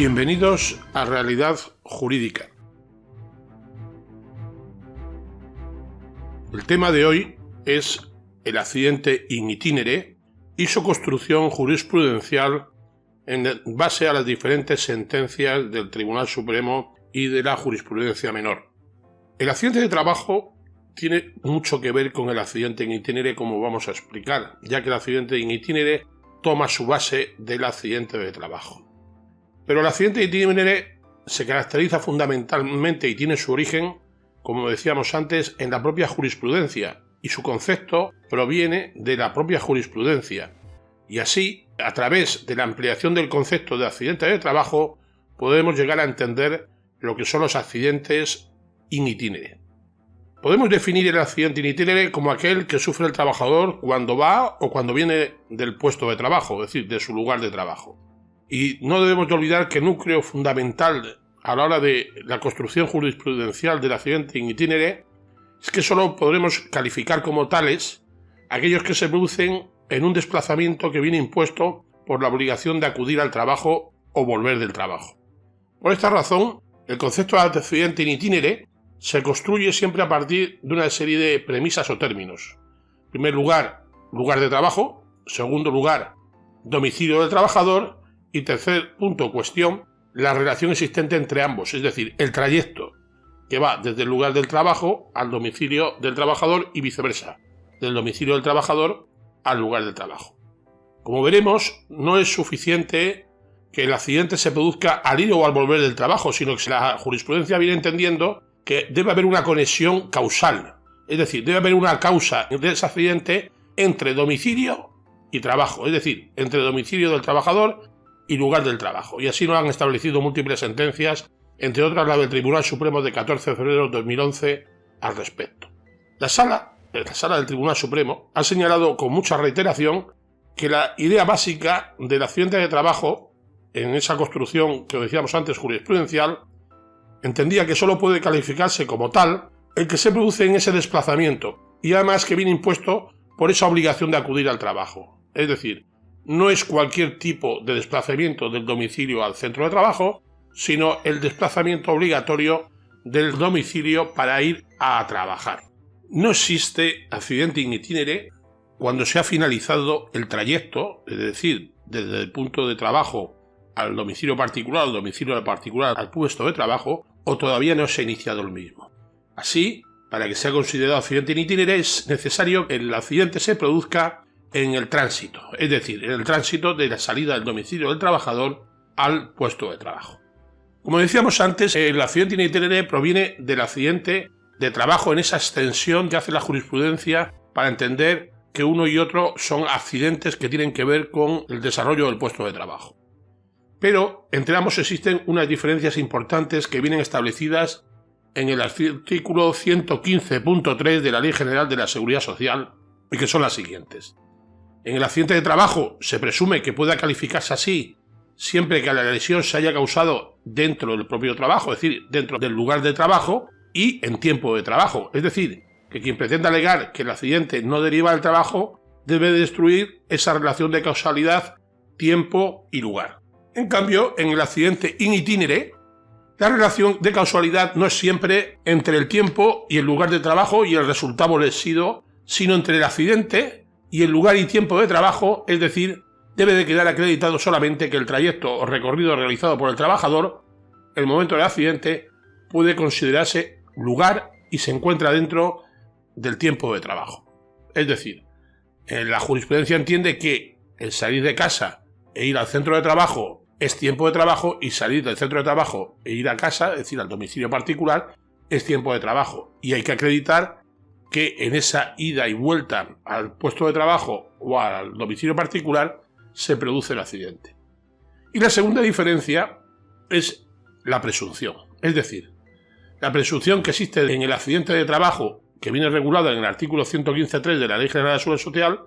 Bienvenidos a Realidad Jurídica. El tema de hoy es el accidente in itinere y su construcción jurisprudencial en base a las diferentes sentencias del Tribunal Supremo y de la jurisprudencia menor. El accidente de trabajo tiene mucho que ver con el accidente in itinere, como vamos a explicar, ya que el accidente in itinere toma su base del accidente de trabajo. Pero el accidente in itinere se caracteriza fundamentalmente y tiene su origen, como decíamos antes, en la propia jurisprudencia, y su concepto proviene de la propia jurisprudencia. Y así, a través de la ampliación del concepto de accidente de trabajo, podemos llegar a entender lo que son los accidentes in itinere. Podemos definir el accidente in itinere como aquel que sufre el trabajador cuando va o cuando viene del puesto de trabajo, es decir, de su lugar de trabajo. Y no debemos de olvidar que el núcleo fundamental a la hora de la construcción jurisprudencial del accidente in itinere es que solo podremos calificar como tales aquellos que se producen en un desplazamiento que viene impuesto por la obligación de acudir al trabajo o volver del trabajo. Por esta razón, el concepto de accidente in itinere se construye siempre a partir de una serie de premisas o términos. En primer lugar, lugar de trabajo. Segundo lugar, domicilio del trabajador. Y tercer punto, cuestión, la relación existente entre ambos, es decir, el trayecto que va desde el lugar del trabajo al domicilio del trabajador y viceversa, del domicilio del trabajador al lugar del trabajo. Como veremos, no es suficiente que el accidente se produzca al ir o al volver del trabajo, sino que la jurisprudencia viene entendiendo que debe haber una conexión causal, es decir, debe haber una causa de ese accidente entre domicilio y trabajo, es decir, entre domicilio del trabajador y lugar del trabajo, y así lo han establecido múltiples sentencias, entre otras la del Tribunal Supremo de 14 de febrero de 2011 al respecto. La sala del Tribunal Supremo ha señalado con mucha reiteración que la idea básica del accidente de trabajo, en esa construcción que decíamos antes jurisprudencial, entendía que solo puede calificarse como tal el que se produce en ese desplazamiento, y además que viene impuesto por esa obligación de acudir al trabajo, es decir, no es cualquier tipo de desplazamiento del domicilio al centro de trabajo, sino el desplazamiento obligatorio del domicilio para ir a trabajar. No existe accidente in itinere cuando se ha finalizado el trayecto, es decir, desde el punto de trabajo al domicilio particular, al domicilio particular al puesto de trabajo, o todavía no se ha iniciado el mismo. Así, para que sea considerado accidente in itinere es necesario que el accidente se produzca en el tránsito, es decir, en el tránsito de la salida del domicilio del trabajador al puesto de trabajo. Como decíamos antes, el accidente in itinere proviene del accidente de trabajo en esa extensión que hace la jurisprudencia para entender que uno y otro son accidentes que tienen que ver con el desarrollo del puesto de trabajo. Pero entre ambos existen unas diferencias importantes que vienen establecidas en el artículo 115.3 de la Ley General de la Seguridad Social y que son las siguientes. En el accidente de trabajo se presume que pueda calificarse así siempre que la lesión se haya causado dentro del propio trabajo, es decir, dentro del lugar de trabajo y en tiempo de trabajo. Es decir, que quien pretenda alegar que el accidente no deriva del trabajo debe destruir esa relación de causalidad, tiempo y lugar. En cambio, en el accidente in itinere, la relación de causalidad no es siempre entre el tiempo y el lugar de trabajo y el resultado lesivo, sino entre el accidente y el lugar y tiempo de trabajo, es decir, debe de quedar acreditado solamente que el trayecto o recorrido realizado por el trabajador, el momento del accidente, puede considerarse lugar y se encuentra dentro del tiempo de trabajo. Es decir, la jurisprudencia entiende que el salir de casa e ir al centro de trabajo es tiempo de trabajo y salir del centro de trabajo e ir a casa, es decir, al domicilio particular, es tiempo de trabajo. Y hay que acreditar que en esa ida y vuelta al puesto de trabajo o al domicilio particular se produce el accidente. Y la segunda diferencia es la presunción, es decir, la presunción que existe en el accidente de trabajo, que viene regulada en el artículo 115.3 de la Ley General de la Seguridad Social,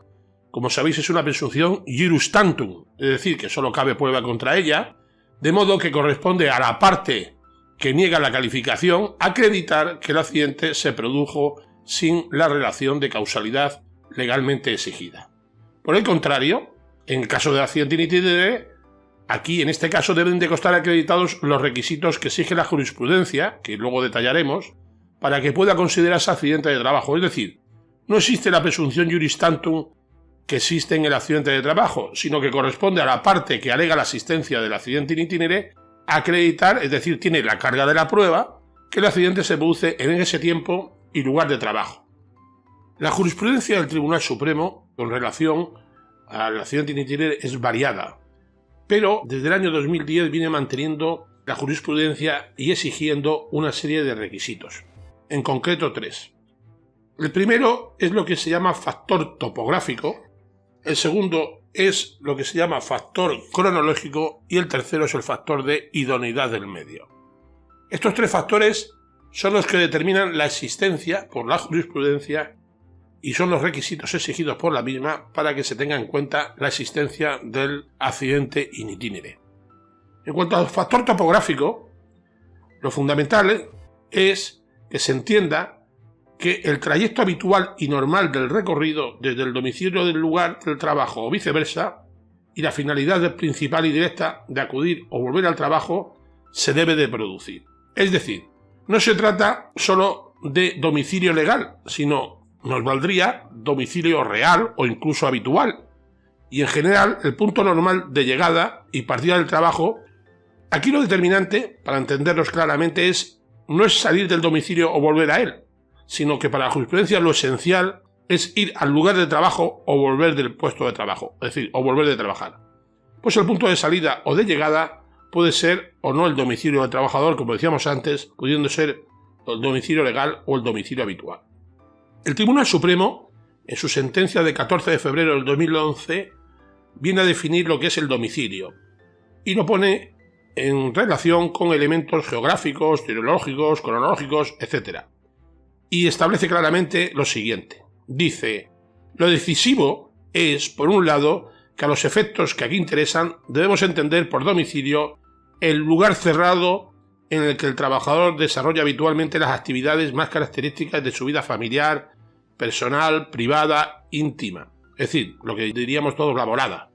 como sabéis es una presunción iurus tantum, es decir, que solo cabe prueba contra ella, de modo que corresponde a la parte que niega la calificación acreditar que el accidente se produjo sin la relación de causalidad legalmente exigida. Por el contrario, en el caso del accidente in itinere, Aquí, en este caso, deben de constar acreditados los requisitos que exige la jurisprudencia, que luego detallaremos, para que pueda considerarse accidente de trabajo. Es decir, no existe la presunción juris tantum que existe en el accidente de trabajo, sino que corresponde a la parte que alega la existencia del accidente in itinere acreditar, es decir, tiene la carga de la prueba, que el accidente se produce en ese tiempo y lugar de trabajo. La jurisprudencia del Tribunal Supremo con relación al accidente in itinere es variada, pero desde el año 2010 viene manteniendo la jurisprudencia y exigiendo una serie de requisitos, en concreto 3. El primero es lo que se llama factor topográfico, el segundo es lo que se llama factor cronológico y el tercero es el factor de idoneidad del medio. Estos 3 factores son los que determinan la existencia por la jurisprudencia y son los requisitos exigidos por la misma para que se tenga en cuenta la existencia del accidente in itinere. En cuanto al factor topográfico, lo fundamental es que se entienda que el trayecto habitual y normal del recorrido desde el domicilio del lugar del trabajo o viceversa y la finalidad principal y directa de acudir o volver al trabajo se debe de producir. Es decir, no se trata solo de domicilio legal, sino nos valdría domicilio real o incluso habitual. Y en general, el punto normal de llegada y partida del trabajo, aquí lo determinante, para entendernos claramente, no es salir del domicilio o volver a él, sino que para la jurisprudencia lo esencial es ir al lugar de trabajo o volver del puesto de trabajo, es decir, o volver de trabajar. Pues el punto de salida o de llegada puede ser o no el domicilio del trabajador, como decíamos antes, pudiendo ser el domicilio legal o el domicilio habitual. El Tribunal Supremo, en su sentencia de 14 de febrero del 2011, viene a definir lo que es el domicilio y lo pone en relación con elementos geográficos, teológicos, cronológicos, etc. Y establece claramente lo siguiente. Dice, lo decisivo es, por un lado, que a los efectos que aquí interesan debemos entender por domicilio el lugar cerrado en el que el trabajador desarrolla habitualmente las actividades más características de su vida familiar, personal, privada, íntima. Es decir, lo que diríamos todos la morada.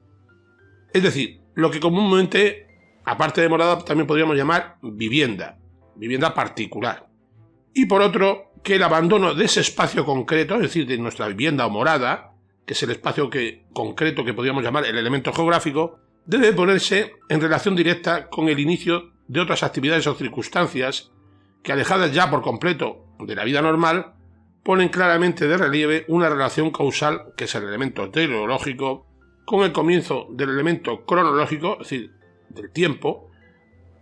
Es decir, lo que comúnmente, aparte de morada, también podríamos llamar vivienda particular. Y por otro, que el abandono de ese espacio concreto, es decir, de nuestra vivienda o morada, que es el espacio concreto que podríamos llamar el elemento geográfico, debe ponerse en relación directa con el inicio de otras actividades o circunstancias que, alejadas ya por completo de la vida normal, ponen claramente de relieve una relación causal, que es el elemento teleológico, con el comienzo del elemento cronológico, es decir, del tiempo,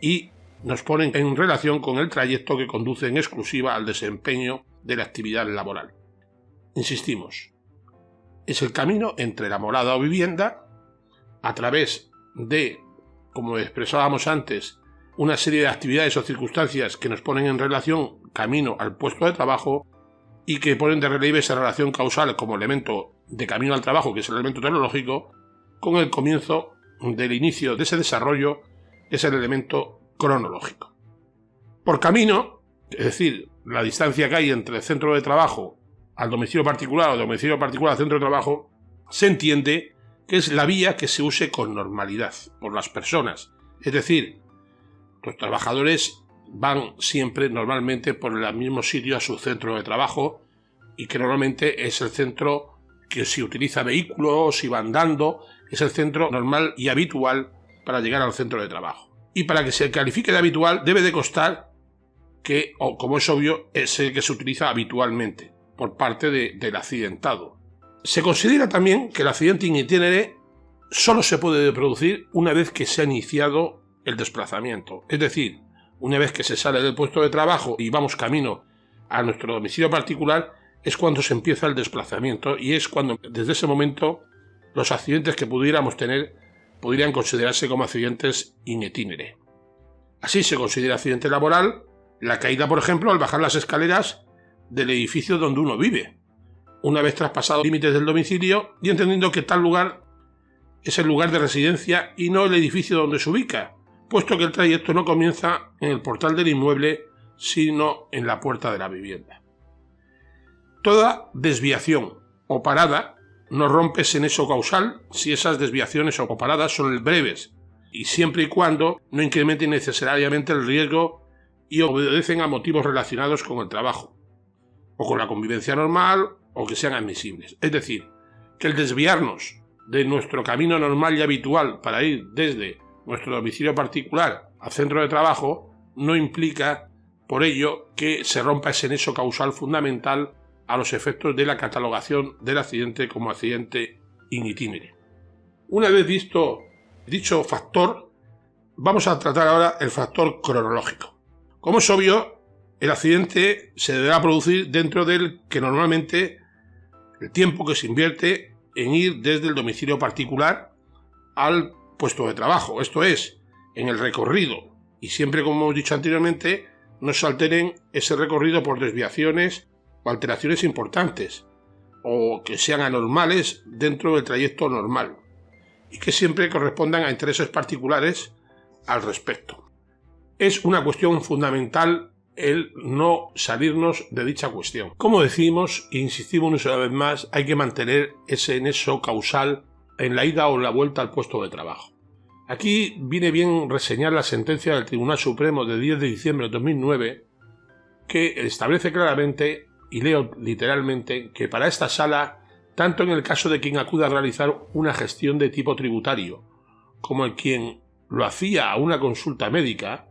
y nos ponen en relación con el trayecto que conduce en exclusiva al desempeño de la actividad laboral. Insistimos, es el camino entre la morada o vivienda, a través de, como expresábamos antes, una serie de actividades o circunstancias que nos ponen en relación camino al puesto de trabajo y que ponen de relieve esa relación causal como elemento de camino al trabajo, que es el elemento teleológico, con el comienzo del inicio de ese desarrollo, que es el elemento cronológico. Por camino, es decir, la distancia que hay entre el centro de trabajo al domicilio particular o domicilio particular al centro de trabajo, se entiende que es la vía que se use con normalidad por las personas. Es decir, los trabajadores van siempre normalmente por el mismo sitio a su centro de trabajo y que normalmente es el centro que si utiliza vehículos, si va andando, es el centro normal y habitual para llegar al centro de trabajo. Y para que se califique de habitual debe de constar que, o como es obvio, es el que se utiliza habitualmente por parte del accidentado. Se considera también que el accidente in itinere solo se puede producir una vez que se ha iniciado el desplazamiento, es decir, una vez que se sale del puesto de trabajo y vamos camino a nuestro domicilio particular, es cuando se empieza el desplazamiento y es cuando desde ese momento los accidentes que pudiéramos tener podrían considerarse como accidentes in itinere. Así se considera accidente laboral la caída, por ejemplo, al bajar las escaleras del edificio donde uno vive, una vez traspasados los límites del domicilio y entendiendo que tal lugar es el lugar de residencia y no el edificio donde se ubica, puesto que el trayecto no comienza en el portal del inmueble, sino en la puerta de la vivienda. Toda desviación o parada no rompe ese nexo causal si esas desviaciones o paradas son breves, y siempre y cuando no incrementen necesariamente el riesgo y obedecen a motivos relacionados con el trabajo, o con la convivencia normal, o que sean admisibles. Es decir, que el desviarnos de nuestro camino normal y habitual para ir desde nuestro domicilio particular al centro de trabajo no implica, por ello, que se rompa ese nexo causal fundamental a los efectos de la catalogación del accidente como accidente in itinere. Una vez visto dicho factor, vamos a tratar ahora el factor cronológico. Como es obvio, el accidente se deberá producir dentro del que normalmente el tiempo que se invierte en ir desde el domicilio particular al puesto de trabajo, esto es, en el recorrido, y siempre, como hemos dicho anteriormente, no se alteren ese recorrido por desviaciones o alteraciones importantes, o que sean anormales dentro del trayecto normal, y que siempre correspondan a intereses particulares al respecto. Es una cuestión fundamental el no salirnos de dicha cuestión. Como decimos e insistimos una vez más, hay que mantener ese nexo causal en la ida o la vuelta al puesto de trabajo. Aquí viene bien reseñar la sentencia del Tribunal Supremo de 10 de diciembre de 2009, que establece claramente, y leo literalmente, que para esta sala, tanto en el caso de quien acude a realizar una gestión de tipo tributario, como el quien lo hacía a una consulta médica,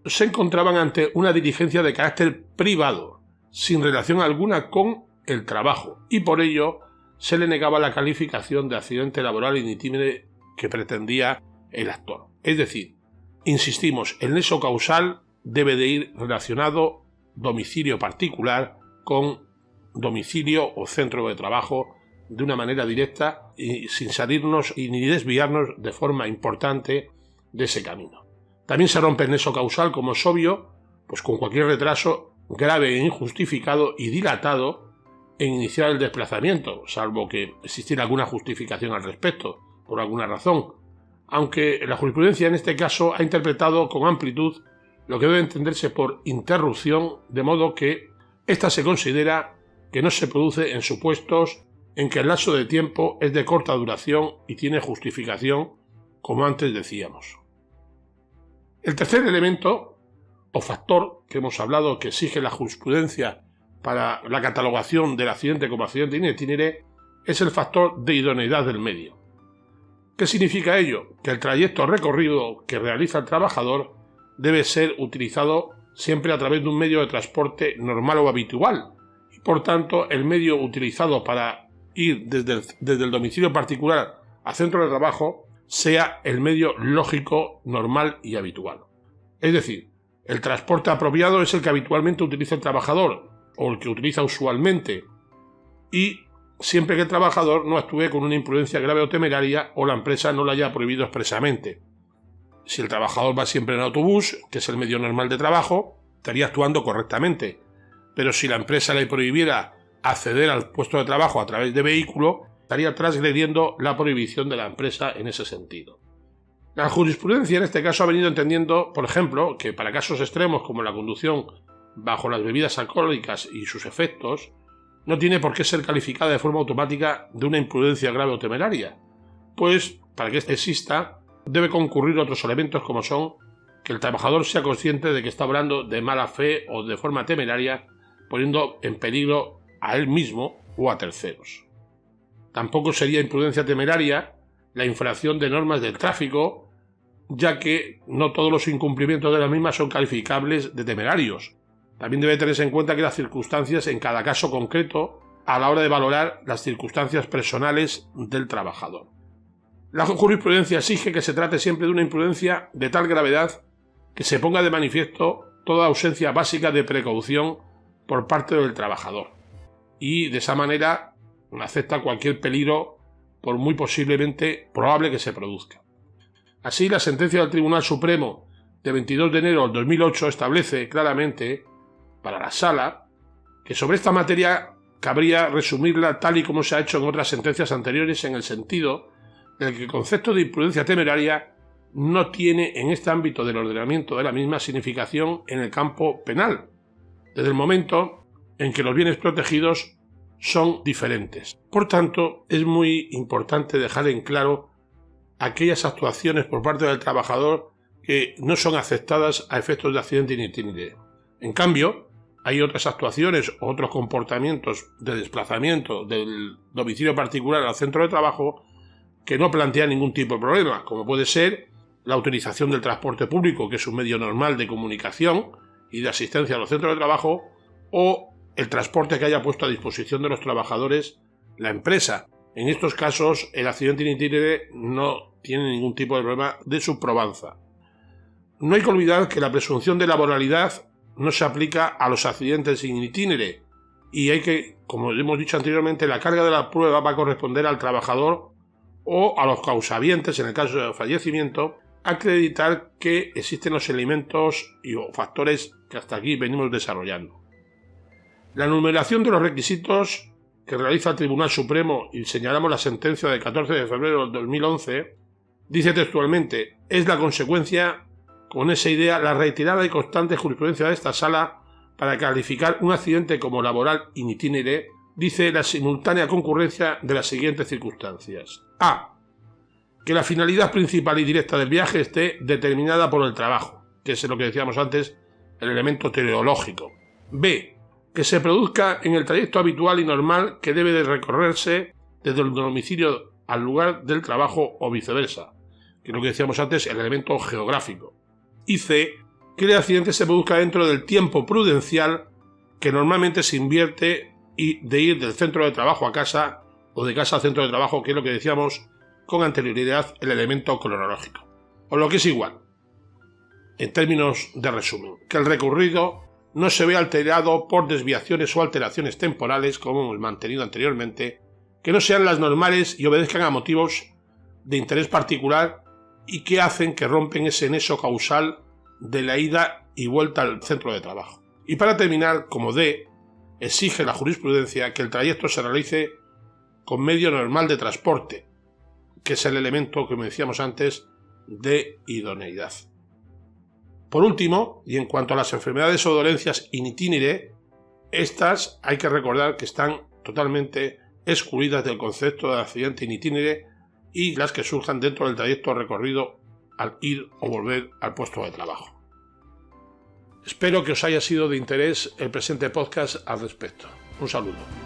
se encontraban ante una diligencia de carácter privado, sin relación alguna con el trabajo, y por ello se le negaba la calificación de accidente laboral in itinere que pretendía el actor. Es decir, insistimos, el nexo causal debe de ir relacionado domicilio particular con domicilio o centro de trabajo de una manera directa y sin salirnos y ni desviarnos de forma importante de ese camino. También se rompe el nexo causal, como es obvio, pues con cualquier retraso grave e injustificado y dilatado en iniciar el desplazamiento, salvo que existiera alguna justificación al respecto, por alguna razón, aunque la jurisprudencia en este caso ha interpretado con amplitud lo que debe entenderse por interrupción, de modo que ésta se considera que no se produce en supuestos en que el lapso de tiempo es de corta duración y tiene justificación, como antes decíamos. El tercer elemento o factor que hemos hablado que exige la jurisprudencia para la catalogación del accidente como accidente in itinere es el factor de idoneidad del medio. ¿Qué significa ello? Que el trayecto recorrido que realiza el trabajador debe ser utilizado siempre a través de un medio de transporte normal o habitual, y por tanto el medio utilizado para ir desde el domicilio particular al centro de trabajo sea el medio lógico, normal y habitual. Es decir, el transporte apropiado es el que habitualmente utiliza el trabajador, o el que utiliza usualmente, y siempre que el trabajador no actúe con una imprudencia grave o temeraria o la empresa no lo haya prohibido expresamente. Si el trabajador va siempre en autobús, que es el medio normal de trabajo, estaría actuando correctamente, pero si la empresa le prohibiera acceder al puesto de trabajo a través de vehículo, estaría transgrediendo la prohibición de la empresa en ese sentido. La jurisprudencia en este caso ha venido entendiendo, por ejemplo, que para casos extremos como la conducción bajo las bebidas alcohólicas y sus efectos, no tiene por qué ser calificada de forma automática de una imprudencia grave o temeraria, pues para que exista debe concurrir otros elementos como son que el trabajador sea consciente de que está obrando de mala fe o de forma temeraria, poniendo en peligro a él mismo o a terceros. Tampoco sería imprudencia temeraria la infracción de normas del tráfico, ya que no todos los incumplimientos de las mismas son calificables de temerarios. También debe tenerse en cuenta que las circunstancias en cada caso concreto a la hora de valorar las circunstancias personales del trabajador. La jurisprudencia exige que se trate siempre de una imprudencia de tal gravedad que se ponga de manifiesto toda ausencia básica de precaución por parte del trabajador, y de esa manera acepta cualquier peligro por muy posiblemente probable que se produzca. Así, la sentencia del Tribunal Supremo de 22 de enero del 2008 establece claramente para la Sala que sobre esta materia cabría resumirla tal y como se ha hecho en otras sentencias anteriores, en el sentido de que el concepto de imprudencia temeraria no tiene en este ámbito del ordenamiento de la misma significación en el campo penal, desde el momento en que los bienes protegidos son diferentes. Por tanto, es muy importante dejar en claro aquellas actuaciones por parte del trabajador que no son aceptadas a efectos de accidente in itinere. En cambio, hay otras actuaciones o otros comportamientos de desplazamiento del domicilio particular al centro de trabajo que no plantean ningún tipo de problema, como puede ser la utilización del transporte público, que es un medio normal de comunicación y de asistencia a los centros de trabajo, o el transporte que haya puesto a disposición de los trabajadores la empresa. En estos casos, el accidente in itinere no tiene ningún tipo de problema de su probanza. No hay que olvidar que la presunción de laboralidad no se aplica a los accidentes in itinere y hay que, como hemos dicho anteriormente, la carga de la prueba va a corresponder al trabajador o a los causavientes, en el caso de fallecimiento, acreditar que existen los elementos o factores que hasta aquí venimos desarrollando. La enumeración de los requisitos que realiza el Tribunal Supremo, y señalamos la sentencia del 14 de febrero del 2011, dice textualmente: es la consecuencia, con esa idea, la reiterada y constante jurisprudencia de esta sala para calificar un accidente como laboral in itinere, dice la simultánea concurrencia de las siguientes circunstancias. A. Que la finalidad principal y directa del viaje esté determinada por el trabajo, que es lo que decíamos antes, el elemento teleológico. B. Que se produzca en el trayecto habitual y normal que debe de recorrerse desde el domicilio al lugar del trabajo o viceversa, que es lo que decíamos antes, el elemento geográfico. Y C. Que el accidente se produzca dentro del tiempo prudencial que normalmente se invierte y de ir del centro de trabajo a casa o de casa al centro de trabajo, que es lo que decíamos con anterioridad, el elemento cronológico. O lo que es igual, en términos de resumen, que el recurrido no se vea alterado por desviaciones o alteraciones temporales, como hemos mantenido anteriormente, que no sean las normales y obedezcan a motivos de interés particular y que hacen que rompen ese nexo causal de la ida y vuelta al centro de trabajo. Y para terminar, como D, exige la jurisprudencia que el trayecto se realice con medio normal de transporte, que es el elemento que decíamos antes de idoneidad. Por último, y en cuanto a las enfermedades o dolencias in itinere, estas hay que recordar que están totalmente excluidas del concepto de accidente in itinere y las que surjan dentro del trayecto recorrido al ir o volver al puesto de trabajo. Espero que os haya sido de interés el presente podcast al respecto. Un saludo.